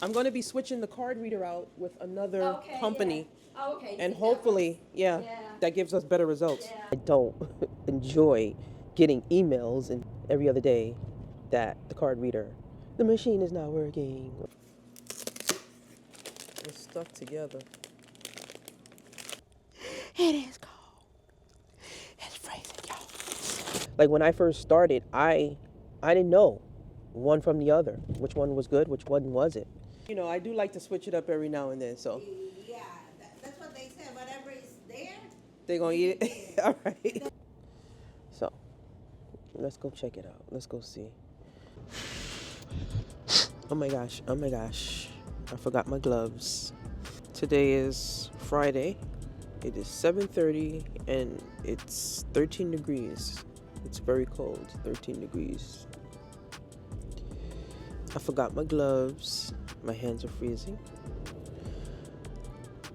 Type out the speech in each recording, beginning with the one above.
I'm going to be switching the card reader out with another Okay, company. yeah. Oh, okay. And See, hopefully, yeah, yeah. that gives us better results. Yeah. I don't enjoy getting emails and every other day that the card reader, the machine is not working. It's stuck together. It is cold. It's freezing, y'all. Like when I first started, I didn't know one from the other, which one was good, which one wasn't. You know, I do like to switch it up every now and then, so Yeah, that's what they said. Whatever is there. they're gonna eat it. All right. So let's go check it out. Let's go see. Oh my gosh. Oh my gosh. I forgot my gloves. Today is Friday. It is 7:30 and it's 13 degrees. It's very cold. 13 degrees. I forgot my gloves. My hands are freezing.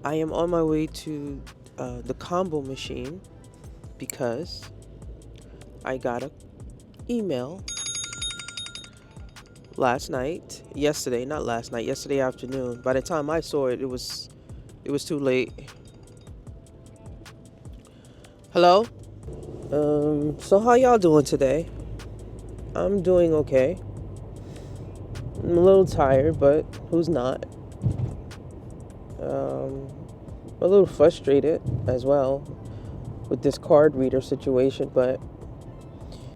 I am on my way to the combo machine because I got an email yesterday afternoon. By the time I saw it, it was too late. Hello? So how y'all doing today? I'm doing okay. I'm a little tired, but who's not? A little frustrated as well with this card reader situation, but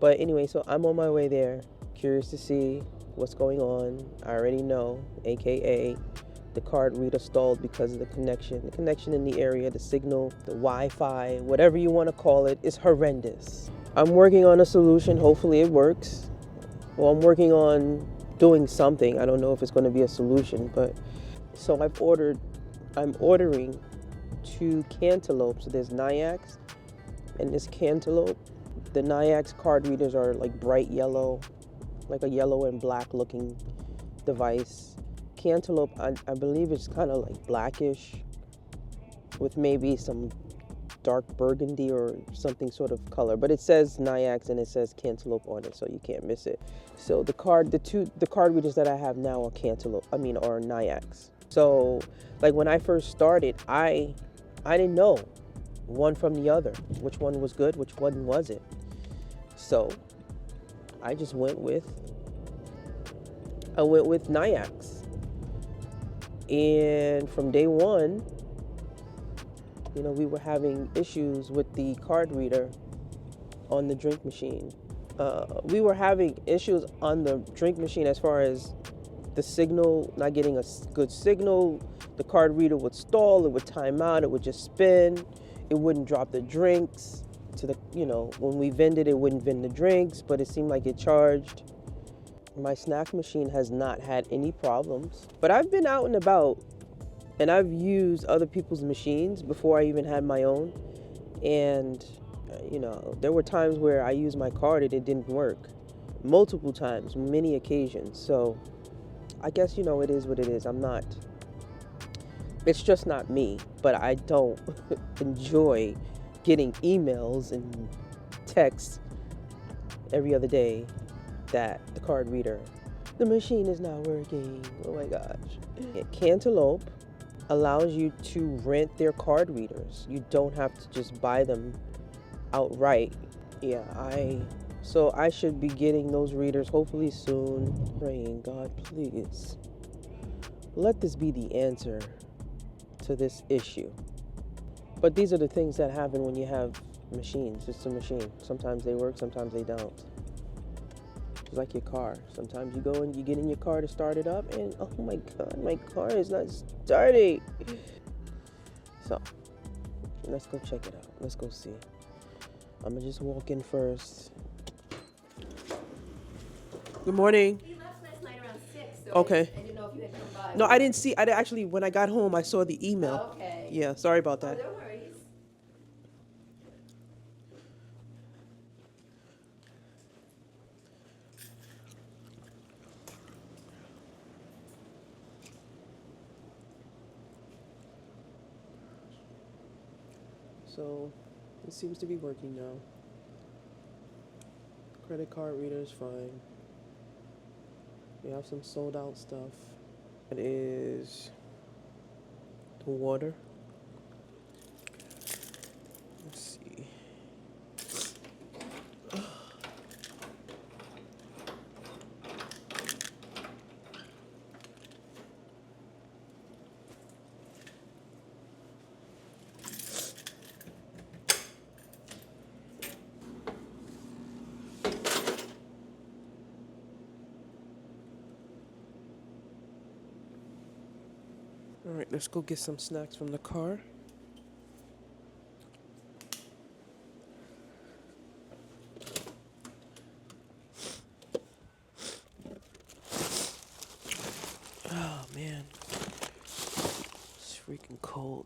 anyway, so I'm on my way there. Curious to see what's going on. I already know, aka the card reader stalled because of the connection in the area, the signal, the Wi-Fi, whatever you want to call it, is horrendous. I'm working on a solution. Hopefully it works. Well, I'm working on doing something. I don't know if it's going to be a solution, but so I'm ordering two cantaloupes. So there's Nyax and this cantaloupe. The Nyax card readers are like bright yellow, like a yellow and black looking device. Cantaloupe, I believe it's kind of like blackish with maybe some dark burgundy or something sort of color, but it says Nyax and it says cantaloupe on it, so you can't miss it. So the card readers that I have now are Nyax. So like when I first started, I didn't know one from the other, which one was good, which one wasn't. So I just went with Nyax. And from day one, we were having issues with the card reader on the drink machine. We were having issues on the drink machine as far as the signal, not getting a good signal. The card reader would stall, it would time out, it would just spin. It wouldn't drop the drinks to the, when we vended, it wouldn't vend the drinks, but it seemed like it charged. My snack machine has not had any problems, but I've been out and about and I've used other people's machines before I even had my own. And, there were times where I used my card and it didn't work. Multiple times, many occasions. So I guess, it is what it is. It's just not me, but I don't enjoy getting emails and texts every other day that the machine is not working. Oh my gosh. Cantaloupe allows you to rent their card readers. You don't have to just buy them outright. Yeah, so I should be getting those readers hopefully soon. Praying, God, please let this be the answer to this issue. But these are the things that happen when you have machines. It's a machine. Sometimes they work, sometimes they don't. It's like your car. Sometimes you go and you get in your car to start it up and oh my God, my car is not starting. So let's go check it out. Let's go see. I'm gonna just walk in first. Good morning. We left last night around 6, so Okay. I didn't know if you had come by. No, I didn't see. I actually, when I got home, I saw the email. Oh, okay. Yeah, sorry about Oh, that. no worries. So it seems to be working now. Credit card reader is fine. We have some sold out stuff. That is the water. Let's see. All right, let's go get some snacks from the car. Oh man, it's freaking cold.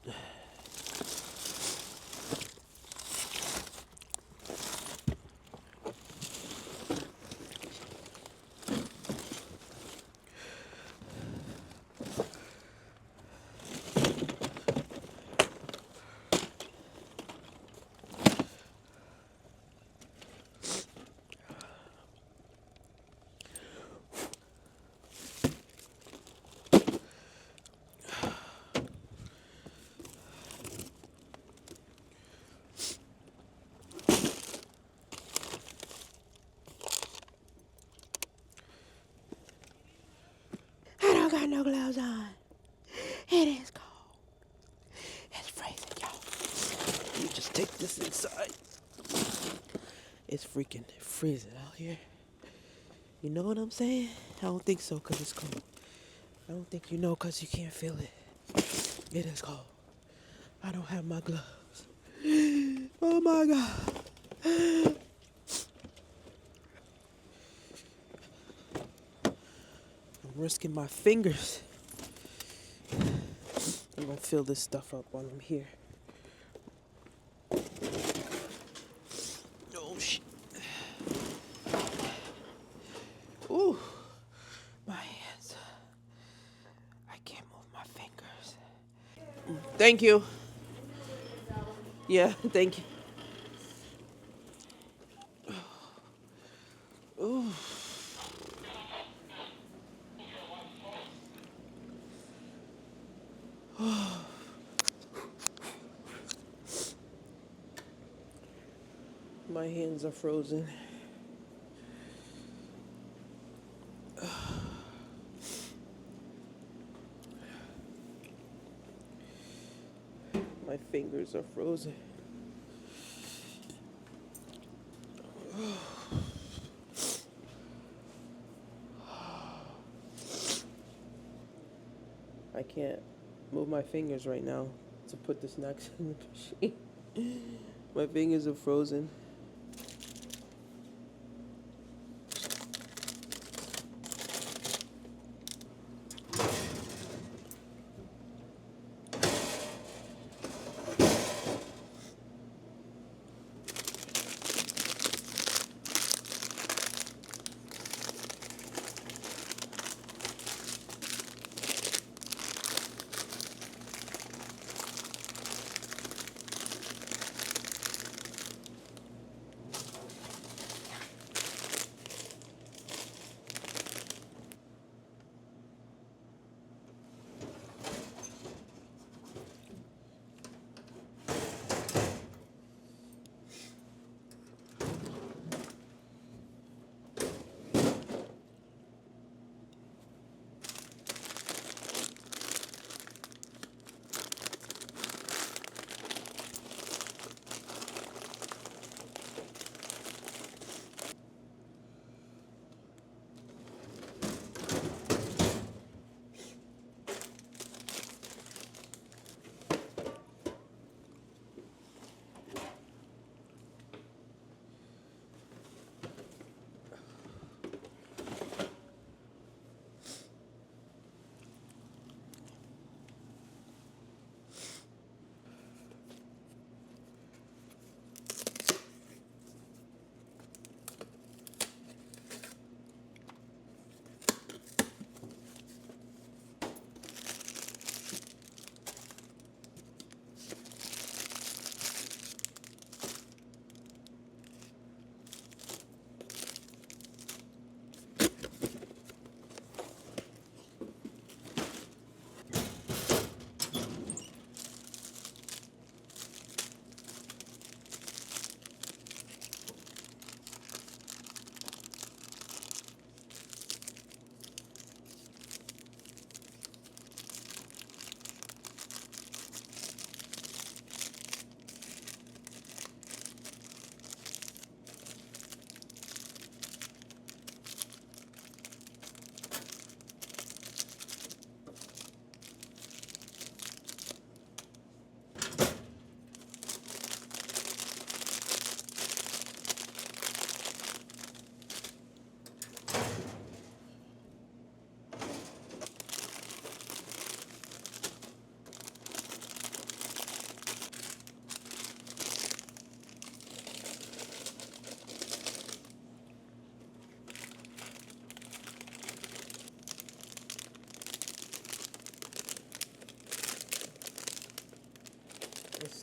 I don't got no gloves on. It is cold. It's freezing, y'all. Let me just take this inside. It's freaking freezing out here. You know what I'm saying? I don't think so, because it's cold. I don't think you know, because you can't feel it. It is cold. I don't have my gloves. Oh my God. I'm risking my fingers. I'm gonna fill this stuff up while I'm here. Oh shit. Ooh, my hands. I can't move my fingers. Thank you. Yeah, thank you. Ooh. My hands are frozen. My fingers are frozen. I can't move my fingers right now to put the snacks in the machine. My fingers are frozen.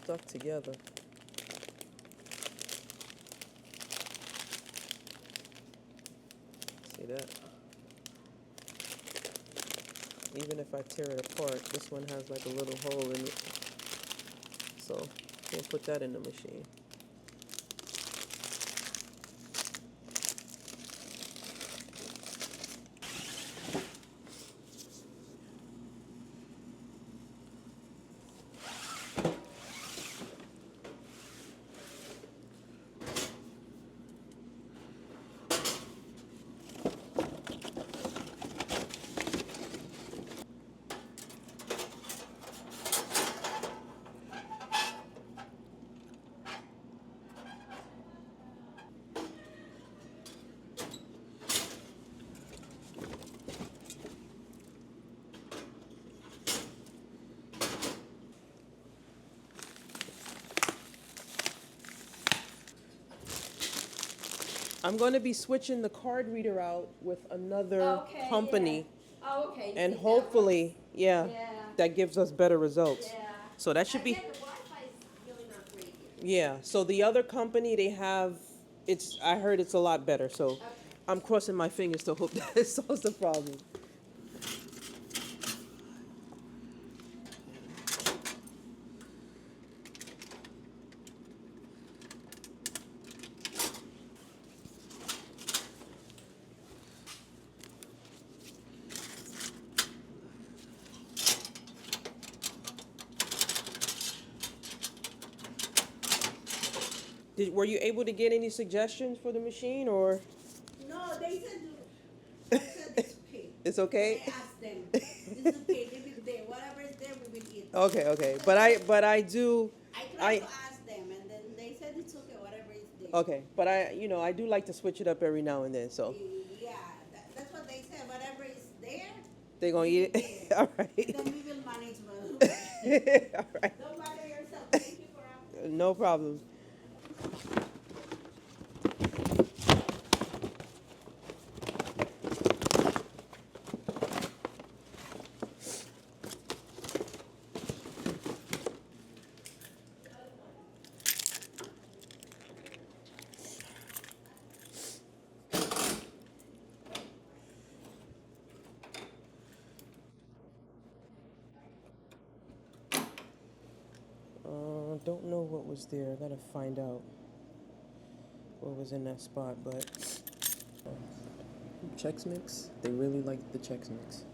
stuck together. See that? Even if I tear it apart, this one has like a little hole in it. So we'll put that in the machine. I'm going to be switching the card reader out with another Okay, company, yeah. Oh, okay. and See, that hopefully, works. yeah, Yeah. that gives us better results. Yeah. So that should be, Yeah, the Wi-Fi is really not great here. yeah. So the other company, they have, I heard it's a lot better. So Okay. I'm crossing my fingers to hope that it solves the problem. Were you able to get any suggestions for the machine, or No, they said it's okay. it's okay? I asked them. This is okay. Leave it there. Whatever is there, we will eat. Okay, okay. But I I tried I to ask them, and then they said it's okay. Whatever is there. okay. But I do like to switch it up every now and then. So Yeah, that's what they said. Whatever is there, they're gonna eat it. there. All And right. then we will manage well. All right. Don't bother yourself. Thank you for asking. No problem. Don't know what was there. I gotta find out what was in that spot. But Chex Mix, they really like the Chex Mix.